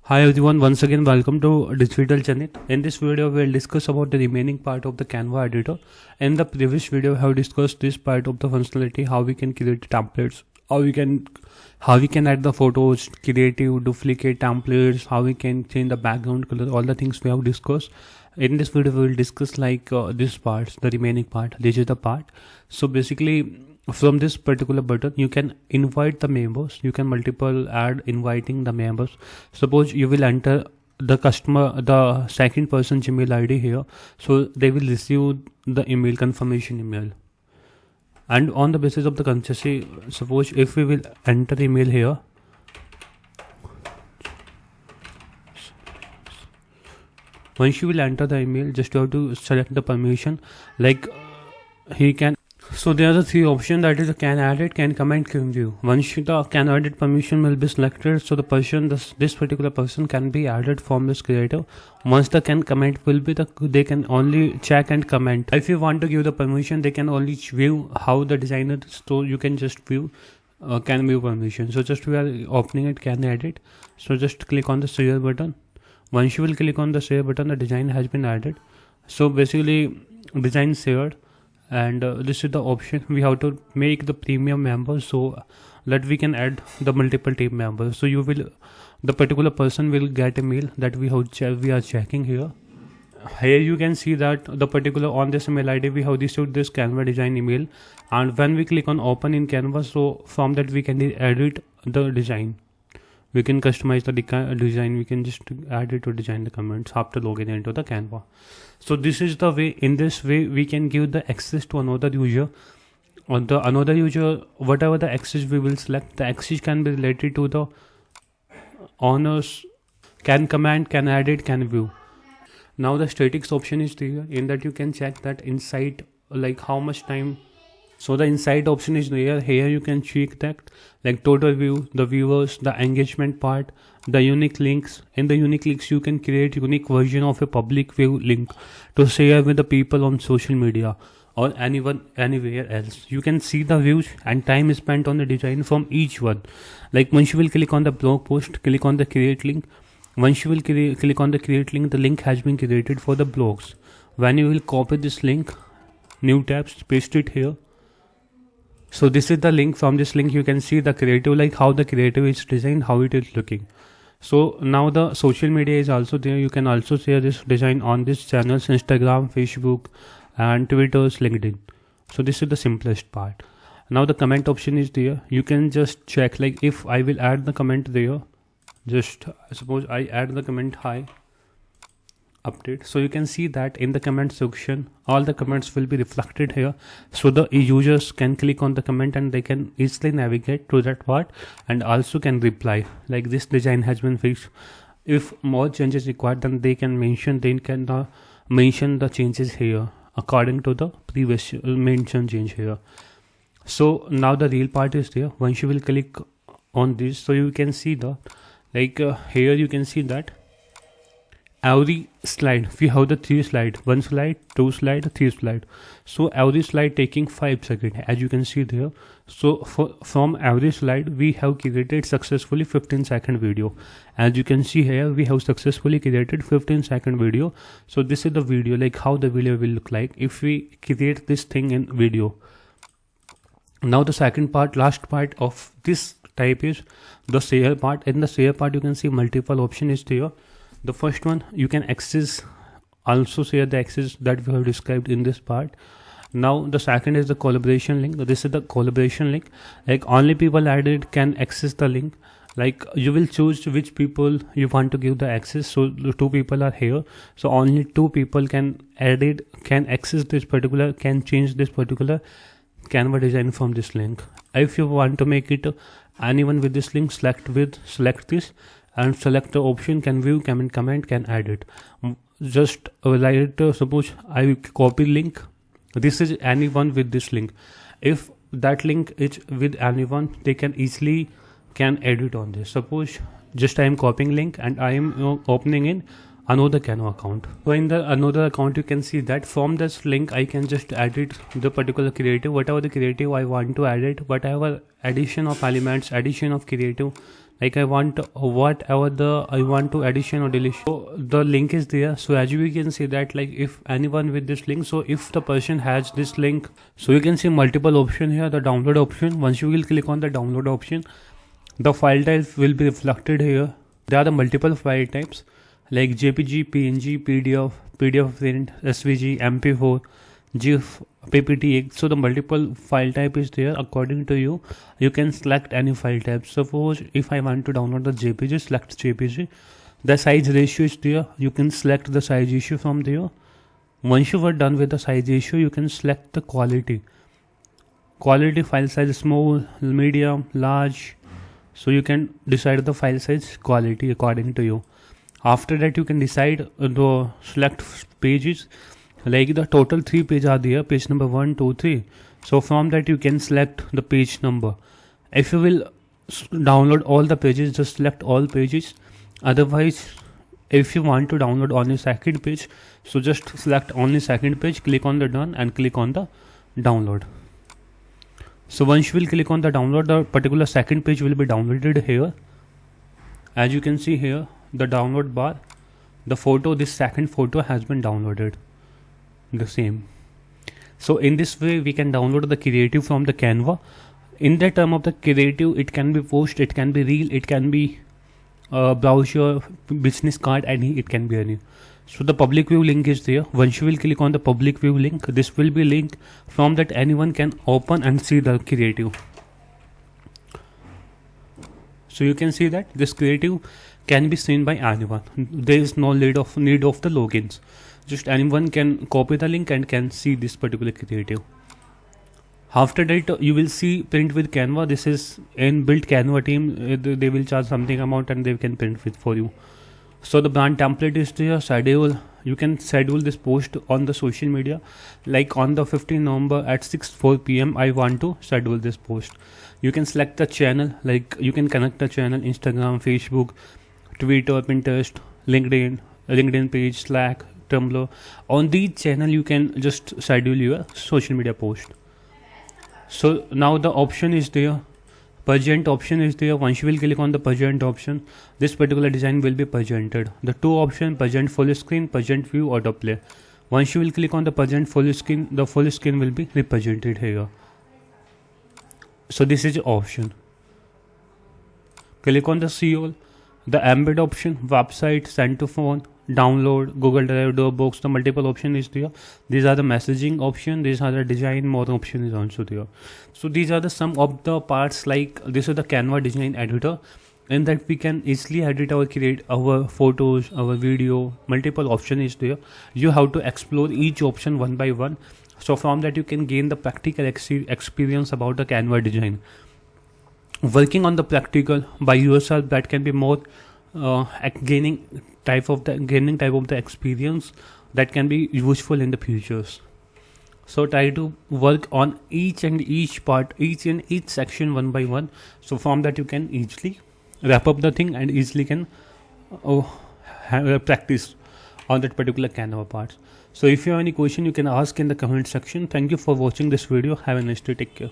Hi everyone, once again welcome to Digital Channel. In this video we will discuss about the remaining part of the Canva editor. In the previous video we have discussed this part of the functionality, how we can create templates, how we can add the photos, creative duplicate templates, how we can change the background color, all the things we have discussed. In this video we will discuss this part, the remaining part. This is the part. So basically from this particular button you can invite the members, you can multiple add inviting the members. Suppose you will enter the second person's email ID here, so they will receive the email confirmation email, and on the basis of the consistency, suppose if we will enter email here, once you will enter the email, just you have to select the permission, he can. So there are the three options, that is can edit, can comment, can view. Once the can edit permission will be selected, so the person, this particular person can be added from this creator. Once the can comment will be they can only check and comment. If you want to give the permission, they can only view how the designer, so you can just view can view permission. So just we are opening it, can edit. So just click on the share button. Once you will click on the share button, the design has been added. So basically design shared, and this is the option. We have to make the premium members so that we can add the multiple team members. So the particular person will get a mail that we are checking here. Here you can see that the particular on this email ID we have received this Canva design email, and when we click on open in Canva, so from that we can edit the design. We can customize the design. We can just add it to design the comments after logging into the Canva. So this is the way. In this way we can give the access to another user. On the another user, whatever the access we will select, the access can be related to the owners, can comment, can edit, can view. Now the statics option is there, in that you can check that insight, like how much time. So the insight option is there. Here you can check that like total view, the viewers, the engagement part, the unique links. In the unique links you can create unique version of a public view link to share with the people on social media or anyone anywhere else. You can see the views and time spent on the design from each one. Like once you will click on the blog post, click on the create link. Once you will click on the create link, the link has been created for the blogs. When you will copy this link, new tabs, paste it here. So this is the link. From this link you can see the creative, like how the creative is designed, how it is looking. So now the social media is also there. You can also share this design on this channels, Instagram, Facebook and Twitter's, LinkedIn. So this is the simplest part. Now the comment option is there. You can just check, like if I will add the comment there, just suppose I add the comment hi update, so you can see that in the comment section all the comments will be reflected here, so the users can click on the comment and they can easily navigate to that part and also can reply like this design has been fixed. If more changes required, then they can mention the changes here according to the previous mentioned change here. So now the real part is there. Once you will click on this, so you can see the here you can see that every slide we have the 3 slide, 1 slide, 2 slide, 3 slide. So every slide taking 5 seconds, as you can see there. So from every slide we have created successfully 15-second video. As you can see here, we have successfully created 15-second video. So this is the video, like how the video will look like if we create this thing in video. Now the second part, last part of this type is the share part. In the share part you can see multiple option is there. The first one, you can access, also share the access that we have described in this part. Now the second is the collaboration link. This is the collaboration link, like only people added can access the link. Like you will choose which people you want to give the access. So the 2 people are here, so only 2 people can edit, can access this particular, can change this particular Canva design from this link. If you want to make it anyone with this link, select this and select the option can view, comment, can edit. Just suppose I copy link. This is anyone with this link. If that link is with anyone, they can easily edit on this. Suppose just I am copying link and I am opening in another Canva account. So in the another account you can see that from this link I can just edit the particular creative, whatever the creative I want to edit, whatever addition of elements, addition of creative, like I want whatever I want to addition or deletion. So the link is there. So as you can see that, like if anyone with this link, so if the person has this link, so you can see multiple option here, the download option. Once you will click on the download option, the file types will be reflected here. There are the multiple file types like JPG, PNG, PDF print, SVG, MP4, GIF, PPT. So the multiple file type is there according to you. You can select any file type. Suppose if I want to download the JPG, select JPG. The size ratio is there. You can select the size issue from there. Once you are done with the size issue, you can select the quality. Quality file size, small, medium, large. So you can decide the file size quality according to you. After that, you can decide the select pages. Like the total 3 pages are there, page number 1, 2, 3. So from that you can select the page number. If you will download all the pages, just select all pages. Otherwise, if you want to download only second page, so just select only second page, click on the done and click on the download. So once you will click on the download, the particular second page will be downloaded here. As you can see here, the download bar, the photo, this second photo has been downloaded. The same. So in this way we can download the creative from the Canva. In the term of the creative, it can be post, it can be reel, it can be browser, business card, any, it can be any. So the public view link is there. Once you will click on the public view link, this will be link from that anyone can open and see the creative. So you can see that this creative can be seen by anyone. There is no need of the logins. Just anyone can copy the link and can see this particular creative. After that, you will see print with Canva. This is inbuilt Canva team. They will charge something amount and they can print with for you. So the brand template is there. Schedule. You can schedule this post on the social media. Like on the 15th November at 6:04 p.m. I want to schedule this post. You can select the channel. Like you can connect the channel: Instagram, Facebook, Twitter, Pinterest, LinkedIn page, Slack, Tumblr. On the channel you can just schedule your social media post. So now the option is there, present option is there. Once you will click on the present option, this particular design will be presented. The two options, present full screen, present view, autoplay. Once you will click on the present full screen, the full screen will be represented here. So this is the option. Click on the see all, the embed option, website, send to phone, download, Google Drive, Dropbox. The multiple option is there. These are the messaging option. These are the design more option is also there. So these are the some of the parts. Like this is the Canva design editor, in that we can easily edit or create our photos, our video. Multiple option is there. You have to explore each option one by one. So from that you can gain the practical experience about the Canva design. Working on the practical by yourself, that can be more gaining type of the experience that can be useful in the futures. So try to work on each part, each section one by one. So from that you can easily wrap up the thing and easily can practice on that particular Canva parts. So if you have any question, you can ask in the comment section. Thank you for watching this video. Have a nice day. Take care.